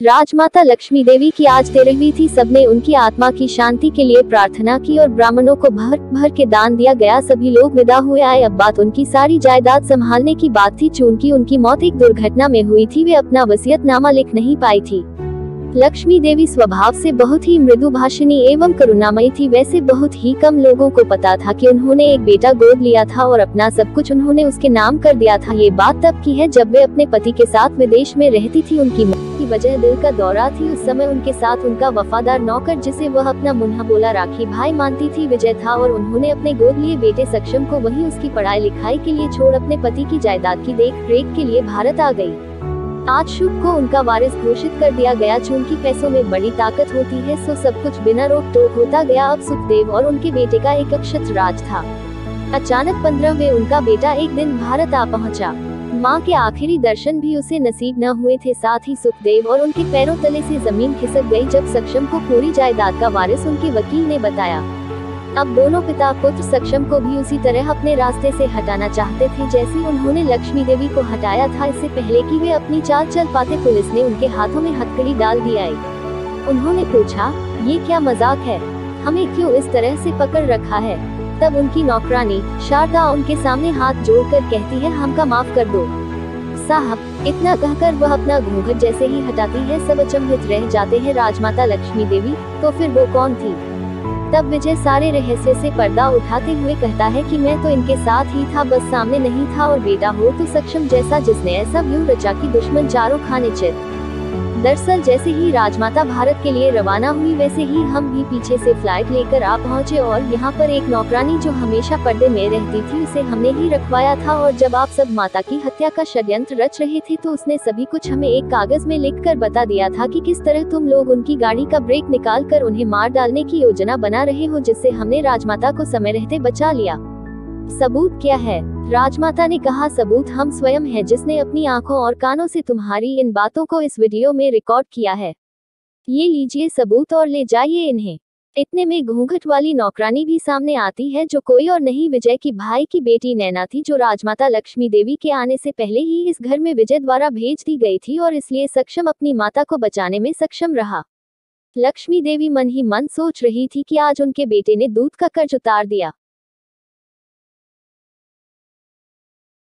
राजमाता लक्ष्मी देवी की आज 13वीं थी। सबने उनकी आत्मा की शांति के लिए प्रार्थना की और ब्राह्मणों को भर भर के दान दिया गया। सभी लोग विदा हुए आए। अब बात उनकी सारी जायदाद संभालने की बात थी। चूंकि उनकी मौत एक दुर्घटना में हुई थी, वे अपना वसीयतनामा लिख नहीं पाई थी। लक्ष्मी देवी स्वभाव से बहुत ही मृदुभाषिणी एवं करुणामयी थी। वैसे बहुत ही कम लोगों को पता था कि उन्होंने एक बेटा गोद लिया था और अपना सब कुछ उन्होंने उसके नाम कर दिया था। ये बात तब की है जब वे अपने पति के साथ विदेश में रहती थी। उनकी मौत की वजह दिल का दौरा थी। उस समय उनके साथ उनका वफादार नौकर, जिसे वह अपना मुन्हा बोला राखी भाई मानती थी, विजय था और उन्होंने अपने गोद लिए बेटे सक्षम को वही उसकी पढ़ाई लिखाई के लिए छोड़ अपने पति की जायदाद की देख रेख के लिए भारत आ गयी। आज शुभ को उनका वारिस घोषित कर दिया गया। चूंकि पैसों में बड़ी ताकत होती है, सो सब कुछ बिना रोक टोक होता गया। अब सुखदेव और उनके बेटे का एक अक्षत राज था। अचानक 15वें उनका बेटा एक दिन भारत आ पहुंचा। मां के आखिरी दर्शन भी उसे नसीब न हुए थे। साथ ही सुखदेव और उनके पैरों तले से जमीन खिसक गई जब सक्षम को पूरी जायदाद का वारिस उनके वकील ने बताया। अब दोनों पिता पुत्र सक्षम को भी उसी तरह अपने रास्ते से हटाना चाहते थे जैसे उन्होंने लक्ष्मी देवी को हटाया था। इससे पहले कि वे अपनी चाल चल पाते, पुलिस ने उनके हाथों में हथकड़ी डाल दी आई। उन्होंने पूछा, ये क्या मजाक है? हमें क्यों इस तरह से पकड़ रखा है? तब उनकी नौकरानी शारदा उनके सामने हाथ जोड़कर कहती है, हमका माफ कर दो साहब। इतना कहकर वह अपना घूंघट जैसे ही हटाती है, सब अचंभित रह जाते हैं। राजमाता लक्ष्मी देवी, तो फिर वो कौन थी? तब विजय सारे रहस्य से पर्दा उठाते हुए कहता है कि मैं तो इनके साथ ही था, बस सामने नहीं था। और बेटा हो तो सक्षम जैसा, जिसने ऐसा व्यू रचा कि दुश्मन चारों खाने चित। दरअसल जैसे ही राजमाता भारत के लिए रवाना हुई, वैसे ही हम भी पीछे से फ्लाइट लेकर आ पहुंचे और यहाँ पर एक नौकरानी जो हमेशा पर्दे में रहती थी, उसे हमने ही रखवाया था। और जब आप सब माता की हत्या का षड्यंत्र रच रहे थे, तो उसने सभी कुछ हमें एक कागज में लिखकर बता दिया था कि किस तरह तुम लोग उनकी गाड़ी का ब्रेक निकाल कर उन्हें मार डालने की योजना बना रहे हो, जिससे हमने राजमाता को समय रहते बचा लिया। सबूत क्या है? राजमाता ने कहा, सबूत हम स्वयं हैं, जिसने अपनी आंखों और कानों से तुम्हारी इन बातों को इस वीडियो में रिकॉर्ड किया है। ये लीजिए सबूत और ले जाइए इन्हें। इतने में घूंघट वाली नौकरानी भी सामने आती है, जो कोई और नहीं विजय की भाई की बेटी नैना थी, जो राजमाता लक्ष्मी देवी के आने से पहले ही इस घर में विजय द्वारा भेज दी गई थी और इसलिए सक्षम अपनी माता को बचाने में सक्षम रहा। लक्ष्मी देवी मन ही मन सोच रही थी कि आज उनके बेटे ने दूध का कर्ज उतार दिया।